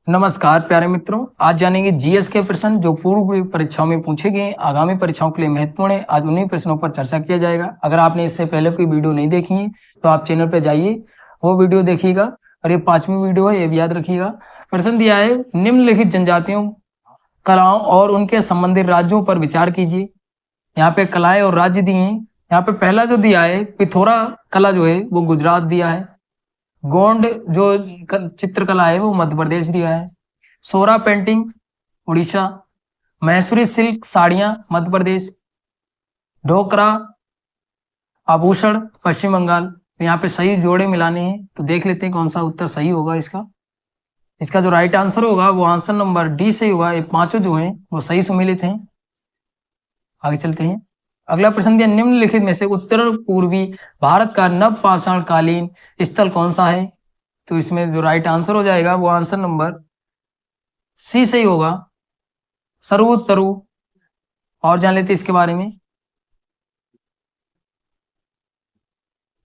नमस्कार प्यारे मित्रों, आज जानेंगे जीएस के प्रश्न जो पूर्व परीक्षाओं में पूछे गए आगामी परीक्षाओं के लिए महत्वपूर्ण है। आज उन्हीं प्रश्नों पर चर्चा किया जाएगा। अगर आपने इससे पहले कोई वीडियो नहीं देखी है तो आप चैनल पर जाइए, वो वीडियो देखिएगा और ये 5वीं वीडियो है, ये भी याद रखिएगा। प्रश्न दिया है, निम्नलिखित जनजातियों, कलाओं और उनके संबंधित राज्यों पर विचार कीजिए। यहाँ पे कलाएं और राज्य दिए हैं। यहाँ पे पहला जो दिया है पिथौरा कला जो है वो गुजरात दिया है। गोंड जो चित्रकला है वो मध्य प्रदेश दिया है। सोरा पेंटिंग उड़ीसा। मैसूरी सिल्क साड़ियां मध्य प्रदेश। ढोकरा आभूषण पश्चिम बंगाल। तो यहाँ पे सही जोड़े मिलाने हैं, तो देख लेते हैं कौन सा उत्तर सही होगा इसका जो राइट आंसर होगा वो आंसर नंबर डी सही होगा। ये पांचों जो हैं वो सही सुमेलित हैं। आगे चलते हैं। अगला प्रश्न दिया, निम्नलिखित में से उत्तर पूर्वी भारत का नवपाषाण कालीन स्थल कौन सा है? तो इसमें जो राइट आंसर हो जाएगा वो आंसर नंबर सी सही होगा, सरु तरु। और जान लेते इसके बारे में।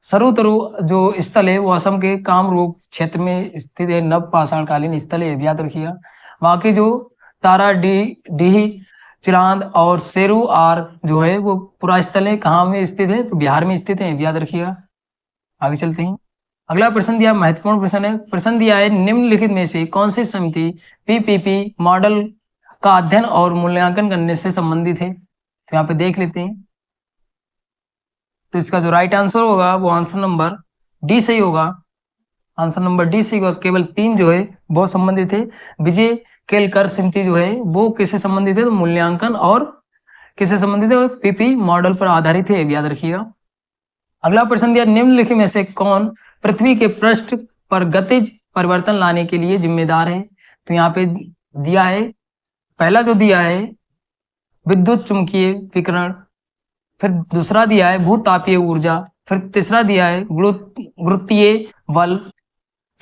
सरु तरु जो स्थल है वो असम के कामरूप क्षेत्र में स्थित है। नवपाषाण कालीन स्थल है, याद रखिएगा। वहां की जो तारा डीह चिरांद और सेरू आर जो है वो पूरा स्थल है, कहाँ में स्थित है? तो बिहार में स्थित है, याद रखिएगा। आगे चलते हैं। अगला प्रश्न दिया, महत्वपूर्ण प्रश्न है। प्रश्न दिया है, निम्नलिखित में से कौन सी समिति पीपीपी मॉडल का अध्ययन और मूल्यांकन करने से संबंधित है? तो यहाँ पे देख लेते हैं। तो इसका जो राइट आंसर होगा वो आंसर नंबर डी सही होगा। आंसर नंबर डी सही होगा। केवल 3 जो है वो संबंधित है। विजय केलकर समिति जो है वो किससे संबंधित है? तो मूल्यांकन और किससे संबंधित है? पीपी मॉडल पर आधारित है, याद रखिएगा। अगला प्रश्न दिया, निम्नलिखित में से कौन पृथ्वी के पृष्ठ पर गतिज परिवर्तन लाने के लिए जिम्मेदार है? तो यहाँ पे दिया है, पहला जो दिया है विद्युत चुंबकीय विकिरण, फिर दूसरा दिया है भूतापीय ऊर्जा, फिर तीसरा दिया है गुरुत्वीय बल,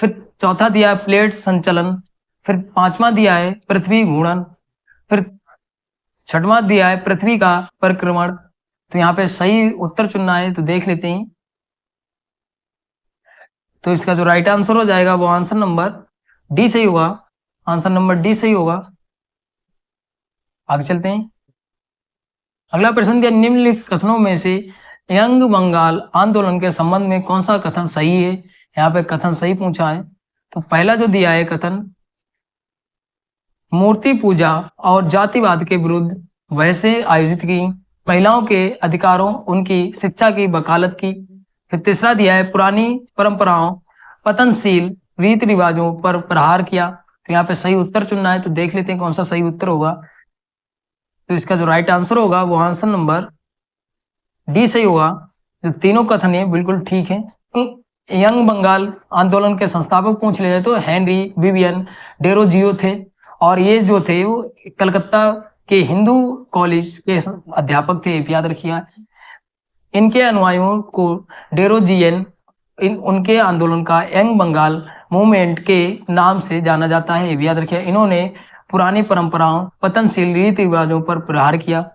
फिर चौथा दिया है प्लेट संचलन, फिर पांचवा दिया है पृथ्वी घूर्णन, फिर छठवां दिया है पृथ्वी का परिक्रमण। तो यहाँ पे सही उत्तर चुनना है, तो देख लेते हैं। तो इसका जो राइट आंसर हो जाएगा वो आंसर नंबर डी सही होगा। आंसर नंबर डी सही होगा। आगे चलते हैं। अगला प्रश्न दिया, निम्नलिखित कथनों में से यंग बंगाल आंदोलन के संबंध में कौन सा कथन सही है? यहाँ पे कथन सही पूछा है। तो पहला जो दिया है कथन, मूर्ति पूजा और जातिवाद के विरुद्ध वैसे आयोजित की, महिलाओं के अधिकारों उनकी शिक्षा की वकालत की। फिर तीसरा दिया है पुरानी परंपराओं पतनशील रीति रिवाजों पर प्रहार किया। तो यहाँ पे सही उत्तर चुनना है, तो देख लेते हैं कौन सा सही उत्तर होगा। तो इसका जो राइट आंसर होगा वो आंसर नंबर डी सही होगा। जो तीनों कथन है बिल्कुल ठीक है। यंग बंगाल आंदोलन के संस्थापक पूछ ले तो हेनरी विवियन डेरोजियो थे, और ये जो थे वो कलकत्ता के हिंदू कॉलेज के अध्यापक थे, याद रखिए। इनके अनुयायियों को डेरोजियन उनके आंदोलन का यंग बंगाल मूवमेंट के नाम से जाना जाता है, याद रखिए। इन्होंने पुरानी परंपराओं पतनशील रीति रिवाजों पर प्रहार किया।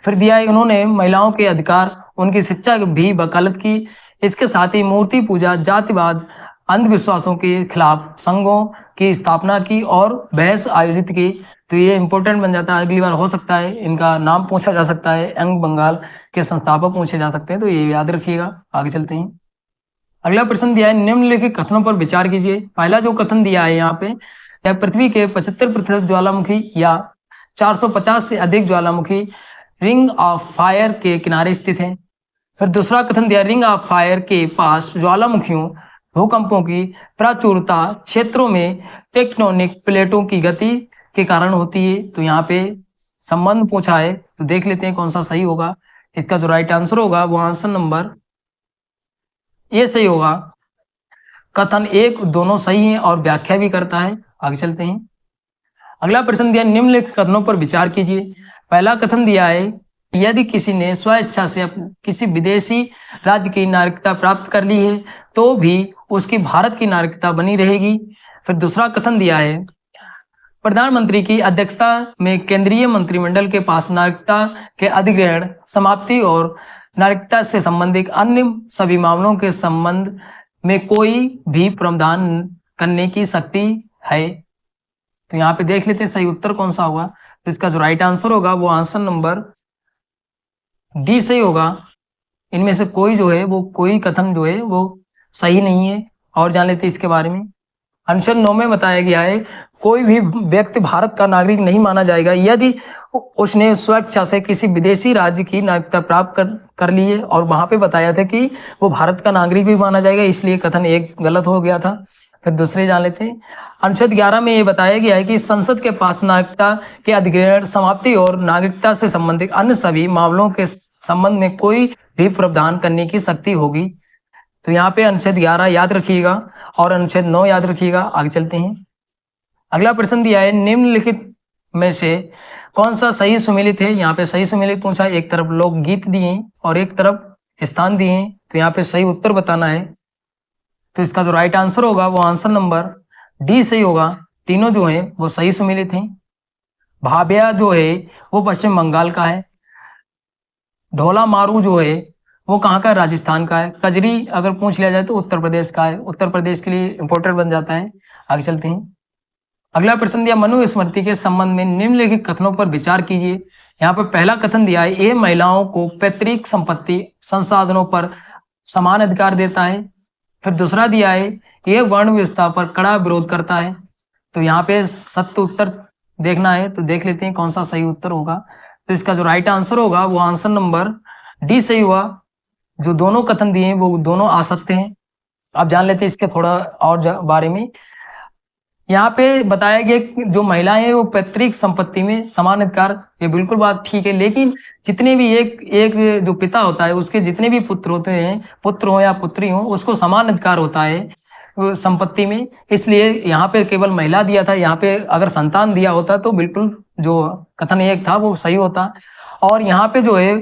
फिर दिया है, इन्होंने महिलाओं के अधिकार उनकी शिक्षा की भी वकालत की। इसके साथ ही मूर्ति पूजा जातिवाद अंधविश्वासों के खिलाफ संघों की स्थापना की और बहस आयोजित की। तो ये इंपॉर्टेंट बन जाता है, अगली बार हो सकता है इनका नाम पूछा जा सकता है, यंग बंगाल के संस्थापक पूछे जा सकते हैं, तो ये याद रखिएगा। आगे चलते हैं। अगला प्रश्न दिया है, निम्नलिखित कथनों पर विचार कीजिए। पहला जो कथन दिया है यहाँ पे, पृथ्वी के 75% ज्वालामुखी या 450 से अधिक ज्वालामुखी रिंग ऑफ फायर के किनारे स्थित हैं। फिर दूसरा कथन दिया, रिंग ऑफ फायर के पास ज्वालामुखियों भूकंपों की प्रचुरता क्षेत्रों में टेक्टोनिक प्लेटों की गति के कारण होती है। तो यहाँ पे संबंध पूछा है, तो देख लेते हैं कौन सा सही होगा। इसका जो राइट आंसर होगा वो आंसर नंबर ये सही होगा। कथन एक दोनों सही है और व्याख्या भी करता है। आगे चलते हैं। अगला प्रश्न दिया, निम्नलिखित कथनों पर विचार कीजिए। पहला कथन दिया है, यदि किसी ने स्वेच्छा से किसी विदेशी राज्य की नागरिकता प्राप्त कर ली है तो भी उसकी भारत की नागरिकता बनी रहेगी। फिर दूसरा कथन दिया है, प्रधानमंत्री की अध्यक्षता में केंद्रीय मंत्रिमंडल के पास नागरिकता के अधिग्रहण समाप्ति और नागरिकता से संबंधित अन्य सभी मामलों के संबंध में कोई भी प्रावधान करने की शक्ति है। तो यहाँ पे देख लेते हैं सही उत्तर कौन सा होगा। तो इसका जो राइट आंसर होगा वो आंसर नंबर डी सही होगा। इनमें से कोई जो है वो कोई कथन जो है वो सही नहीं है। और जान लेते हैं इसके बारे में। अनुच्छेद 9 में बताया गया है कोई भी व्यक्ति भारत का नागरिक नहीं माना जाएगा यदि उसने स्वेच्छा से किसी विदेशी राज्य की नागरिकता प्राप्त कर ली है। और वहां पे बताया था कि वो भारत का नागरिक भी माना जाएगा, इसलिए कथन एक गलत हो गया था। फिर दूसरे जान लेते हैं। अनुच्छेद 11 में ये बताया गया है कि संसद के पास नागरिकता के अधिग्रहण, समाप्ति और नागरिकता से संबंधित अन्य सभी मामलों के संबंध में कोई भी प्रावधान करने की शक्ति होगी। तो यहाँ पे अनुच्छेद 11 याद रखिएगा और अनुच्छेद 9 याद रखिएगा। आगे चलते हैं। अगला प्रश्न दिया है निम्नलिखित में से कौन सा सही सुमेलित है। यहाँ पे सही सुमेलित पूछा, एक तरफ लोकगीत दिए और एक तरफ स्थान दिए। तो यहाँ पे सही उत्तर बताना है। तो इसका जो राइट आंसर होगा वो आंसर नंबर डी सही होगा। तीनों जो हैं वो सही सुमेलित हैं। भाबिया जो है वो पश्चिम बंगाल का है। ढोला मारू जो है वो कहाँ का, राजस्थान का है। कजरी अगर पूछ लिया जाए तो उत्तर प्रदेश का है, उत्तर प्रदेश के लिए इंपोर्टेंट बन जाता है। आगे चलते हैं। अगला प्रश्न दिया मनुस्मृति के संबंध में निम्नलिखित कथनों पर विचार कीजिए। यहाँ पर पहला कथन दिया है ये महिलाओं को पैतृक संपत्ति संसाधनों पर समान अधिकार देता है। फिर दूसरा दिया है ये वर्ण व्यवस्था पर कड़ा विरोध करता है। तो यहाँ पे सत्य उत्तर देखना है, तो देख लेते हैं कौन सा सही उत्तर होगा। तो इसका जो राइट आंसर होगा वो आंसर नंबर डी सही हुआ। जो दोनों कथन दिए हैं वो दोनों असत्य हैं। अब जान लेते हैं इसके थोड़ा और बारे में। यहाँ पे बताया गया कि जो महिलाएं हैं वो पैतृक संपत्ति में समान अधिकार, ये बिल्कुल बात ठीक है। लेकिन जितने भी एक जो पिता होता है उसके जितने भी पुत्र होते हैं, पुत्र हो या पुत्री हो, उसको समान अधिकार होता है संपत्ति में। इसलिए यहाँ पे केवल महिला दिया था, यहाँ पे अगर संतान दिया होता तो बिल्कुल जो कथन एक था वो सही होता। और यहाँ पे जो है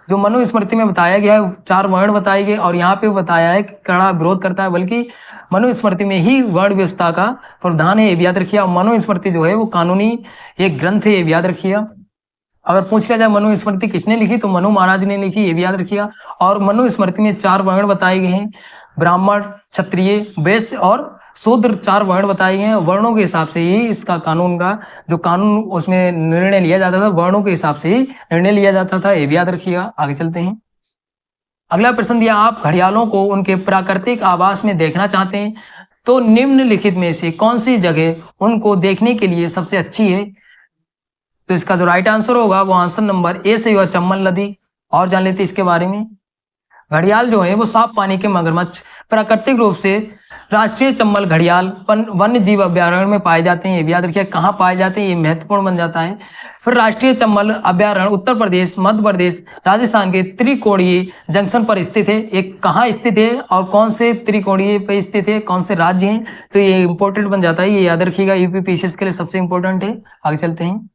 जो मनुस्मृति में बताया गया है 4 वर्ण बताए गए और यहाँ पे बताया है कि कड़ा विरोध करता है, बल्कि मनुस्मृति में ही वर्ण व्यवस्था का प्रावधान है, ये भी याद रखिए। और मनुस्मृति जो है वो कानूनी एक ग्रंथ है, ये भी याद रखिए। अगर पूछ लिया जाए मनुस्मृति किसने लिखी तो मनु महाराज ने लिखी, ये भी याद रखिएगा। और मनुस्मृति में 4 वर्ण बताए गए हैं, ब्राह्मण, क्षत्रिय, वैश्य और शूद्र, 4 वर्ण बताए गए हैं। वर्णों के हिसाब से ही इसका कानून का जो कानून उसमें निर्णय लिया जाता था, वर्णों के हिसाब से ही निर्णय लिया जाता था, ये भी याद रखिएगा। आगे चलते हैं। अगला प्रश्न दिया आप घड़ियालों को उनके प्राकृतिक आवास में देखना चाहते हैं तो निम्नलिखित में से कौन सी जगह उनको देखने के लिए सबसे अच्छी है। तो इसका जो राइट आंसर होगा वो आंसर नंबर ए से हुआ, चम्बल नदी। और जान लेते इसके बारे में। घड़ियाल जो है वो साफ पानी के मगरमच्छ प्राकृतिक रूप से राष्ट्रीय चंबल घड़ियाल वन्य जीव अभ्यारण्य में पाए जाते हैं, ये भी याद रखिए। कहाँ पाए जाते हैं ये महत्वपूर्ण बन जाता है। फिर राष्ट्रीय चंबल अभ्यारण्य उत्तर प्रदेश, मध्य प्रदेश, राजस्थान के त्रिकोणीय जंक्शन पर स्थित है। एक कहाँ स्थित है और कौन से त्रिकोणीय पे स्थित है, कौन से राज्य हैं, तो ये इंपॉर्टेंट बन जाता है, ये याद रखिएगा। यूपीपीसीएस के लिए सबसे इंपॉर्टेंट है। आगे चलते हैं।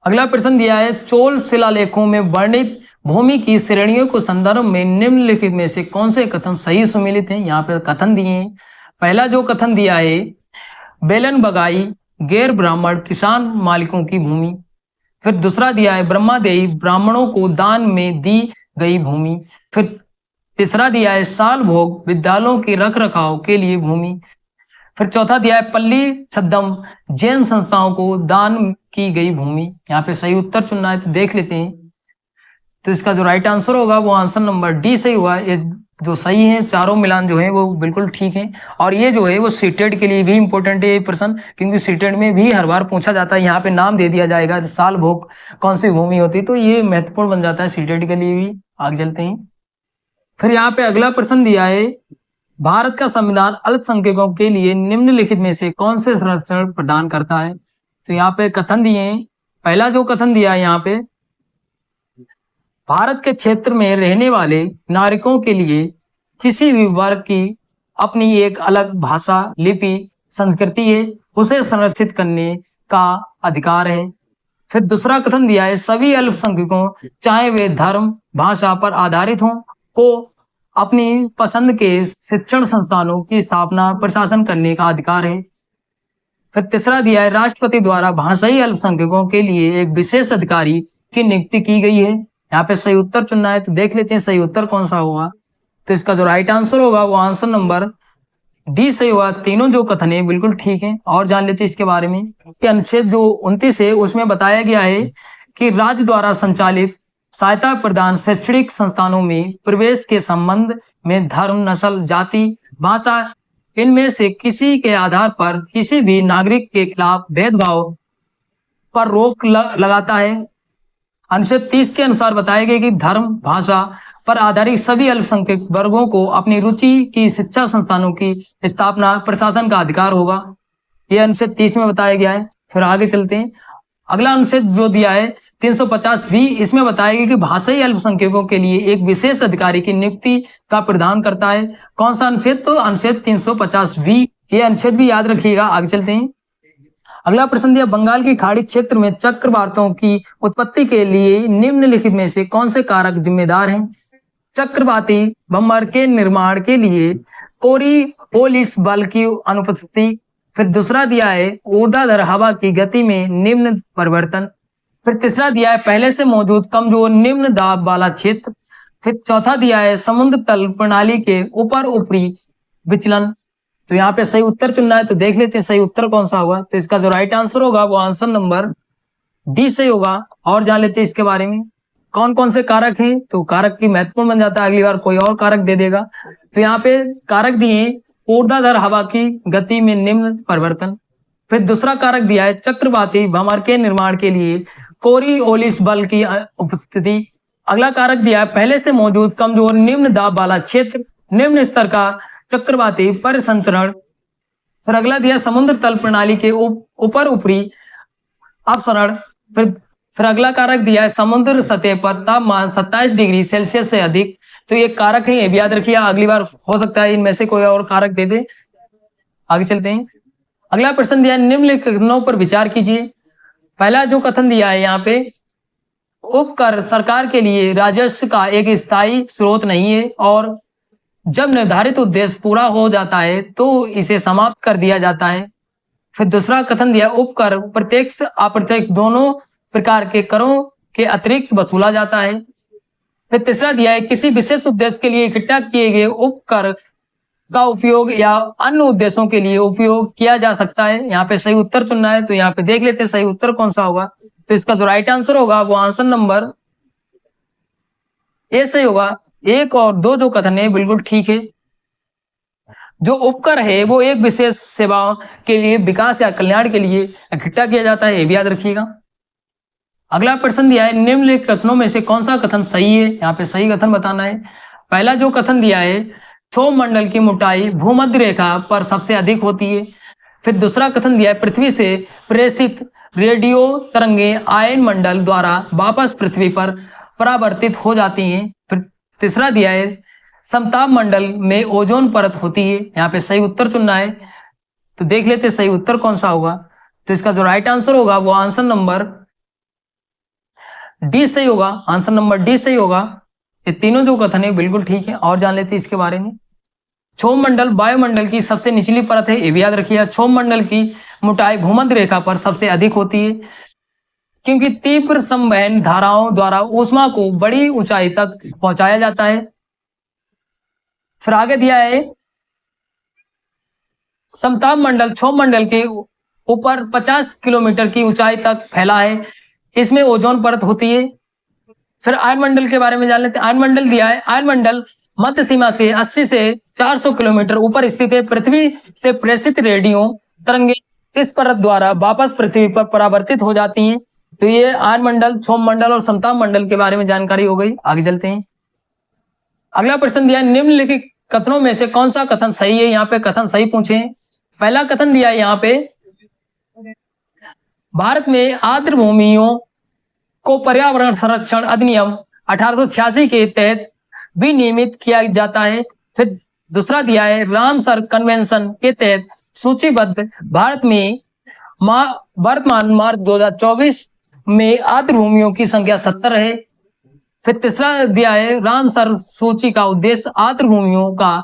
अगला प्रश्न दिया है चोल शिलालेखों में वर्णित भूमि की श्रेणियों को संदर्भ में निम्नलिखित में से कौन से कथन सही सुमेलित हैं। यहाँ पे कथन दिए हैं। पहला जो कथन दिया है बेलन बगाई गैर ब्राह्मण किसान मालिकों की भूमि। फिर दूसरा दिया है ब्रह्मादेयी ब्राह्मणों को दान में दी गई भूमि। फिर तीसरा दिया है साल भोग विद्यालयों के रख रखाव के लिए भूमि। फिर चौथा दिया है पल्ली छद्दम जैन संस्थाओं को दान की गई भूमि। यहाँ पे सही उत्तर चुनना है, तो देख लेते हैं। तो इसका जो राइट आंसर होगा वो आंसर नंबर डी सही हुआ। ये जो सही है चारों मिलान जो है वो बिल्कुल ठीक है। और ये जो है वो सीटेट के लिए भी इंपॉर्टेंट है ये प्रश्न, क्योंकि सीटेट में भी हर बार पूछा जाता है। यहाँ पे नाम दे दिया जाएगा साल भोग कौन सी भूमि होती है, तो ये महत्वपूर्ण बन जाता है सीटेट के लिए भी। आगे चलते हैं। फिर यहाँ पे अगला प्रश्न दिया है भारत का संविधान अल्पसंख्यकों के लिए निम्नलिखित में से कौन से संरक्षण प्रदान करता है। तो यहाँ पे कथन दिए हैं। पहला जो कथन दिया है यहाँ पे भारत के क्षेत्र में रहने वाले नागरिकों के लिए किसी भी वर्ग की अपनी एक अलग भाषा, लिपि, संस्कृति है, उसे संरक्षित करने का अधिकार है। फिर दूसरा कथन दिया है सभी अल्पसंख्यकों चाहे वे धर्म भाषा पर आधारित हों को अपनी पसंद के शिक्षण संस्थानों की स्थापना प्रशासन करने का अधिकार है। फिर तीसरा दिया है राष्ट्रपति द्वारा भाषाई अल्पसंख्यकों के लिए एक विशेष अधिकारी की नियुक्ति की गई है। यहाँ पे सही उत्तर चुनना है, तो देख लेते हैं सही उत्तर कौन सा होगा। तो इसका जो राइट आंसर होगा वो आंसर नंबर डी सही होगा। तीनों जो कथन है बिल्कुल ठीक है। और जान लेते हैं इसके बारे में कि अनुच्छेद जो 29 है उसमें बताया गया है कि राज्य द्वारा संचालित सहायता प्रदान शैक्षणिक संस्थानों में प्रवेश के संबंध में धर्म, नस्ल, जाति, भाषा इनमें से किसी के आधार पर किसी भी नागरिक के खिलाफ भेदभाव पर रोक लगाता है। अनुच्छेद 30 के अनुसार बताया गया कि धर्म, भाषा पर आधारित सभी अल्पसंख्यक वर्गों को अपनी रुचि की शिक्षा संस्थानों की स्थापना प्रशासन का अधिकार होगा। यह अनुच्छेद 30 में बताया गया है। फिर आगे चलते हैं। अगला अनुच्छेद जो दिया है 350 भी, इसमें बताया गया कि भाषाई अल्पसंख्यकों के लिए एक विशेष अधिकारी की नियुक्ति का प्रावधान करता है। कौन सा अनुच्छेद? तो अनुच्छेद 350 भी। यह अनुच्छेद भी याद रखिएगा। आगे चलते हैं। अगला प्रश्न दिया, बंगाल की खाड़ी क्षेत्र में चक्रवातों की उत्पत्ति के लिए निम्नलिखित में से कौन से कारक जिम्मेदार हैं? चक्रवाती बम्बर के निर्माण के लिए कोरिओलिस बल की अनुपस्थिति। फिर दूसरा दिया है ऊर्ध्वाधर हवा की गति में निम्न परिवर्तन। फिर तीसरा दिया है पहले से मौजूद कमजोर निम्न दाब वाला क्षेत्र। फिर चौथा दिया है समुद्र तल प्रणाली के ऊपर ऊपरी विचलन। तो यहाँ पे सही उत्तर चुनना है। तो देख लेते हैं सही उत्तर कौन सा होगा। तो इसका जो राइट आंसर होगा वो आंसर नंबर डी सही होगा। और जान लेते हैं इसके बारे में कौन कौन से कारक हैं। तो कारक की महत्वपूर्ण बन जाता है, अगली बार कोई और कारक दे देगा। तो यहाँ पे कारक दिए ऊर्ध्वाधर हवा की गति में निम्न परिवर्तन। फिर दूसरा कारक दिया है चक्रवाती भंवर के निर्माण के लिए कोरिओलिस बल की उपस्थिति। अगला कारक दिया है पहले से मौजूद कमजोर निम्न दाब वाला क्षेत्र, निम्न स्तर का चक्रवाती परिसंचरण। फिर अगला दिया समुद्र तल प्रणाली के ऊपर ऊपरी अपसरण। फिर अगला कारक दिया है समुद्र सतह पर तापमान 27 डिग्री सेल्सियस से अधिक। तो ये कारक है, ये भी याद रखिए। अगली बार हो सकता है इनमें से कोई और कारक दे दे। आगे चलते हैं। अगला प्रश्न दिया है निम्नलिखित कथनों पर विचार कीजिए। पहला जो कथन दिया है यहाँ पे, उपकर सरकार के लिए राजस्व का एक स्थायी स्रोत नहीं है और जब निर्धारित उद्देश्य पूरा हो जाता है तो इसे समाप्त कर दिया जाता है। फिर दूसरा कथन दिया उपकर प्रत्यक्ष अप्रत्यक्ष दोनों प्रकार के करों के अतिरिक्त वसूला जाता है। फिर तीसरा दिया है किसी विशेष उद्देश्य के लिए इकट्ठा किए गए उपकर का उपयोग या अन्य उद्देश्यों के लिए उपयोग किया जा सकता है। यहाँ पे सही उत्तर चुनना है। तो यहाँ पे देख लेते हैं सही उत्तर कौन सा होगा। तो इसका जो राइट आंसर होगा वो आंसर नंबर ए सही होगा। 1 और 2 जो कथन है बिल्कुल ठीक है। जो उपकर है वो एक विशेष सेवाओं के लिए विकास या कल्याण के लिए इकट्ठा किया जाता है, ये भी याद रखिएगा। अगला प्रश्न दिया है निम्नलिखित कथनों में से कौन सा कथन सही है। यहाँ पे सही कथन बताना है। पहला जो कथन दिया है क्षोभ मंडल की मोटाई भूमध्य रेखा पर सबसे अधिक होती है। फिर दूसरा कथन दिया है पृथ्वी से प्रेषित रेडियो तरंगे आयन मंडल द्वारा वापस पृथ्वी पर परावर्तित हो जाती हैं। फिर तीसरा दिया है समताप मंडल में ओजोन परत होती है। यहाँ पे सही उत्तर चुनना है। तो देख लेते सही उत्तर कौन सा होगा। तो इसका जो राइट आंसर होगा वो आंसर नंबर डी सही होगा। आंसर नंबर डी सही होगा। ये तीनों जो कथन है बिल्कुल ठीक है। और जान लेते इसके बारे में। क्षोभ मंडल वायुमंडल की सबसे निचली परत है, ये भी याद रखिएगा। क्षोभ मंडल की मोटाई भूमध्य रेखा पर सबसे अधिक होती है क्योंकि तीव्र संवहन धाराओं द्वारा ऊष्मा को बड़ी ऊंचाई तक पहुंचाया जाता है। फिर आगे दिया है समताप मंडल क्षोभ मंडल के ऊपर 50 किलोमीटर की ऊंचाई तक फैला है, इसमें ओजोन परत होती है। फिर आयन मंडल के बारे में जान लेते हैं। आयन मंडल दिया है आयन मंडल मध्य सीमा से 80 से 400 किलोमीटर ऊपर स्थित है। पृथ्वी से प्रेषित रेडियो तरंगे इस परत द्वारा वापस पृथ्वी पर परावर्तित हो जाती हैं। तो ये आयन मंडल, क्षोभ मंडल और समताप मंडल के बारे में जानकारी हो गई। आगे चलते हैं। अगला प्रश्न दिया निम्नलिखित कथनों में से कौन सा कथन सही है। यहाँ पे कथन सही पूछे। पहला कथन दिया है यहाँ पे भारत में आर्द्र भूमियों को पर्यावरण संरक्षण अधिनियम 1886 के तहत विनियमित किया जाता है। फिर दूसरा दिया है रामसर कन्वेंशन के तहत सूचीबद्ध भारत में वर्तमान मार्च 2024 में आर्द्र भूमियों की संख्या 70 है। फिर तीसरा दिया है रामसर सूची का उद्देश्य आर्द्र भूमियों का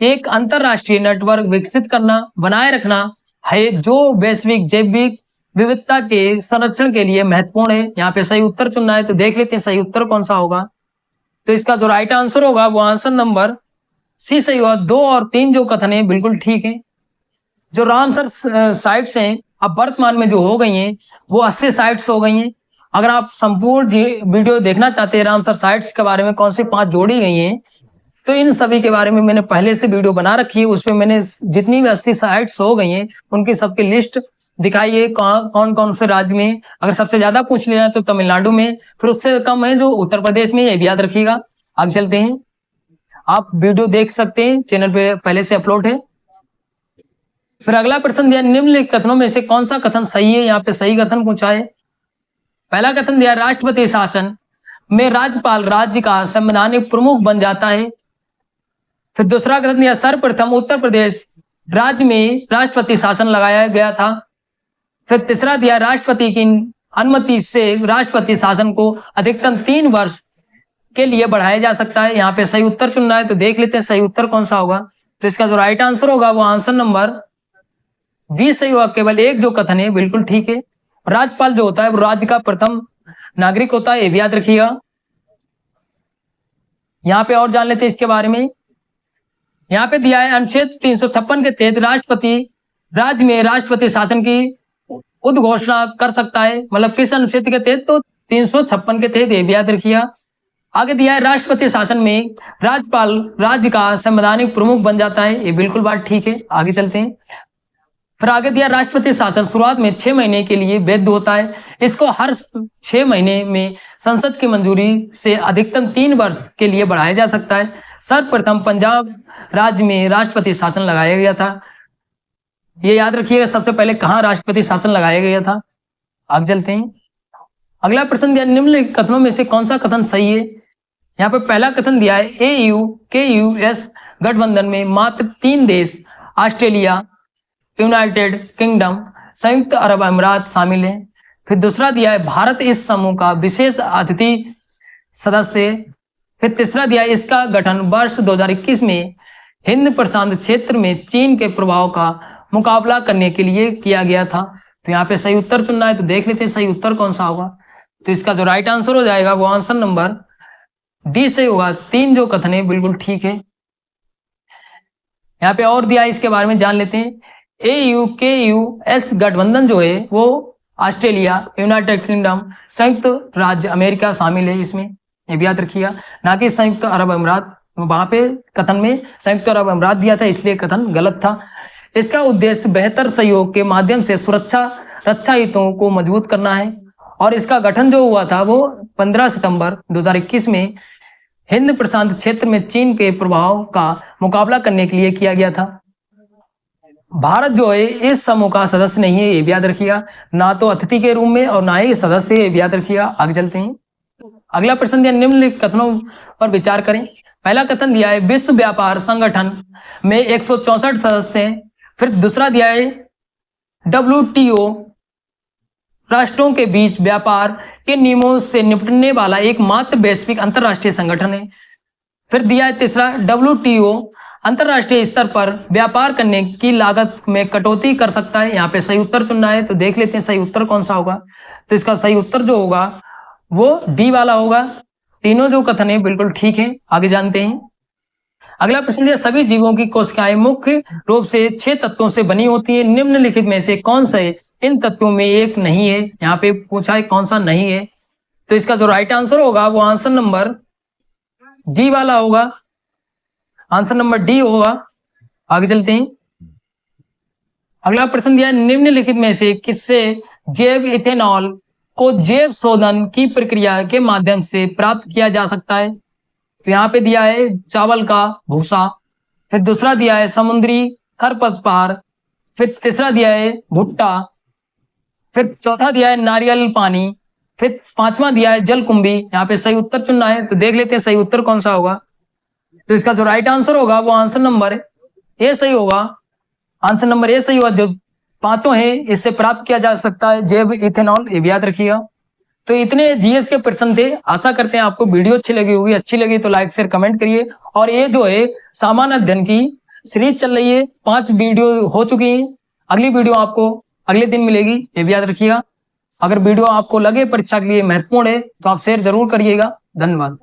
एक अंतरराष्ट्रीय नेटवर्क विकसित करना बनाए रखना है जो वैश्विक जैविक विविधता के संरक्षण के लिए महत्वपूर्ण है। यहाँ पे सही उत्तर चुनना है। तो देख लेते हैं सही उत्तर कौन सा होगा। तो इसका जो राइट आंसर होगा वो आंसर नंबर सी सही होगा। 2 और 3 जो कथन है बिल्कुल ठीक है। जो रामसर साइट्स हैं अब वर्तमान में जो हो गई हैं वो 80 साइट्स हो गई हैं। अगर आप संपूर्ण वीडियो देखना चाहते हैं रामसर साइट्स के बारे में कौन सी 5 जोड़ी गई हैं, तो इन सभी के बारे में मैंने पहले से वीडियो बना रखी है। उसमें मैंने जितनी भी 80 साइट्स हो गई हैं उनकी सबकी लिस्ट दिखाई है, कौन कौन से राज्य में। अगर सबसे ज्यादा पूछ लिया तो तमिलनाडु में, फिर उससे कम है जो उत्तर प्रदेश में, ये भी याद रखिएगा। आगे चलते हैं, आप वीडियो देख सकते हैं, चैनल पे पहले से अपलोड है। फिर अगला प्रश्न दिया, निम्नलिखित कथनों में से कौन सा कथन सही है। यहाँ पे सही कथन पूछा है। पहला कथन दिया, राष्ट्रपति शासन में राज्यपाल राज्य का संवैधानिक प्रमुख बन जाता है। फिर दूसरा कथन दिया, सर्वप्रथम उत्तर प्रदेश राज्य में राष्ट्रपति शासन लगाया गया था। फिर तीसरा दिया, राष्ट्रपति की अनुमति से राष्ट्रपति शासन को अधिकतम 3 वर्ष के लिए बढ़ाया जा सकता है। यहाँ पे सही उत्तर चुनना है, तो देख लेते हैं सही उत्तर कौन सा होगा। तो इसका जो राइट आंसर होगा वो आंसर नंबर बी सही होगा। केवल एक जो कथन है बिल्कुल ठीक है। राज्यपाल जो होता है वो राज्य का प्रथम नागरिक होता है, ये भी याद रखिएगा। यहाँ पे और जान लेते हैं इसके बारे में। यहाँ पे दिया है, अनुच्छेद 356 के तहत राष्ट्रपति राज्य में राष्ट्रपति शासन की उद्घोषणा कर सकता है। मतलब किस अनुच्छेद के तहत, तो 356 के तहत, ये भी याद रखिएगा। आगे दिया है, राष्ट्रपति शासन में राज्यपाल राज्य का संवैधानिक प्रमुख बन जाता है, ये बिल्कुल बात ठीक है। आगे चलते हैं। फिर आगे दिया, राष्ट्रपति शासन शुरुआत में 6 महीने के लिए वैध होता है। इसको हर 6 महीने में संसद की मंजूरी से अधिकतम 3 वर्ष के लिए बढ़ाया जा सकता है। सर्वप्रथम पंजाब राज्य में राष्ट्रपति शासन लगाया गया था, ये याद रखिएगा। सबसे पहले कहाँ राष्ट्रपति शासन लगाया गया था। आगे चलते हैं। अगला प्रश्न दिया, निम्नलिखित कथनों में से कौन सा कथन सही है। यहाँ पे पहला कथन दिया है, AU KUS गठबंधन में मात्र 3 देश ऑस्ट्रेलिया, यूनाइटेड किंगडम, संयुक्त अरब अमीरात शामिल हैं। फिर दूसरा दिया है, भारत इस समूह का विशेष अतिथि सदस्य। फिर तीसरा दिया है, इसका गठन वर्ष 2021 में हिंद प्रशांत क्षेत्र में चीन के प्रभाव का मुकाबला करने के लिए किया गया था। तो यहाँ पे सही उत्तर चुनना है, तो देख लेते हैं सही उत्तर कौन सा होगा। तो इसका जो राइट आंसर हो जाएगा वो आंसर नंबर डी सही होगा। 3 जो कथन है बिल्कुल ठीक है। यहाँ पे और दिया है, इसके बारे में जान लेते हैं। AU KUS गठबंधन जो है वो ऑस्ट्रेलिया, यूनाइटेड किंगडम, संयुक्त राज्य अमेरिका शामिल है इसमें, ये भी याद रखिएगा, ना कि संयुक्त अरब अमीरात। वहां पे कथन में संयुक्त अरब अमीरात दिया था, इसलिए कथन गलत था। इसका उद्देश्य बेहतर सहयोग के माध्यम से सुरक्षा रक्षा हितों को मजबूत करना है। और इसका गठन जो हुआ था वो 15 सितंबर 2021 में हिंद प्रशांत क्षेत्र में चीन के प्रभाव का मुकाबला करने के लिए किया गया था। भारत जो है इस समूह का सदस्य नहीं है, ये भी याद रखिएगा, ना तो अतिथि के रूप में और ना ही सदस्य, ये भी याद रखिएगा। आगे चलते हैं। अगला प्रश्न दिया, निम्नलिखित कथनों पर विचार करें। पहला कथन दिया है, विश्व व्यापार संगठन में 164 सदस्य हैं। फिर दूसरा दिया है, WTO राष्ट्रों के बीच व्यापार के नियमों से निपटने वाला एकमात्र वैश्विक अंतरराष्ट्रीय संगठन है। फिर दिया है तीसरा, WTO अंतरराष्ट्रीय स्तर पर व्यापार करने की लागत में कटौती कर सकता है। यहाँ पे सही उत्तर चुनना है, तो देख लेते हैं सही उत्तर कौन सा होगा। तो इसका सही उत्तर जो होगा वो डी वाला होगा। तीनों जो कथन है बिल्कुल ठीक है। आगे जानते हैं। अगला प्रश्न दिया, सभी जीवों की कोशिकाएं मुख्य रूप से 6 तत्वों से बनी होती है। निम्नलिखित में से कौन सा इन तत्वों में एक नहीं है। यहाँ पे पूछा है कौन सा नहीं है, तो इसका जो राइट आंसर होगा वो आंसर नंबर डी वाला होगा। आंसर नंबर डी होगा। आगे चलते हैं। अगला प्रश्न दिया, निम्नलिखित में से किससे जैव इथेनॉल को जैव शोधन की प्रक्रिया के माध्यम से प्राप्त किया जा सकता है। तो यहाँ पे दिया है चावल का भूसा। फिर दूसरा दिया है समुद्री खरपतवार। फिर तीसरा दिया है भुट्टा। फिर चौथा दिया है नारियल पानी। फिर 5वां दिया है जलकुंभी। यहाँ पे सही उत्तर चुनना है, तो देख लेते हैं सही उत्तर कौन सा होगा। तो इसका जो राइट आंसर होगा वो आंसर नंबर ए सही होगा। आंसर नंबर ए सही होगा। जो 5 हैं इससे प्राप्त किया जा सकता है जैव इथेनॉल, ये भी याद रखिएगा। तो इतने जीएस के प्रश्न थे। आशा करते हैं आपको वीडियो अच्छी लगी होगी। अच्छी लगी तो लाइक शेयर कमेंट करिए। और ये जो है सामान्य अध्ययन की सीरीज चल रही है, 5 वीडियो हो चुकी हैं। अगली वीडियो आपको अगले दिन मिलेगी, ये भी याद रखिएगा। अगर वीडियो आपको लगे परीक्षा के लिए महत्वपूर्ण है तो आप शेयर जरूर करिएगा। धन्यवाद।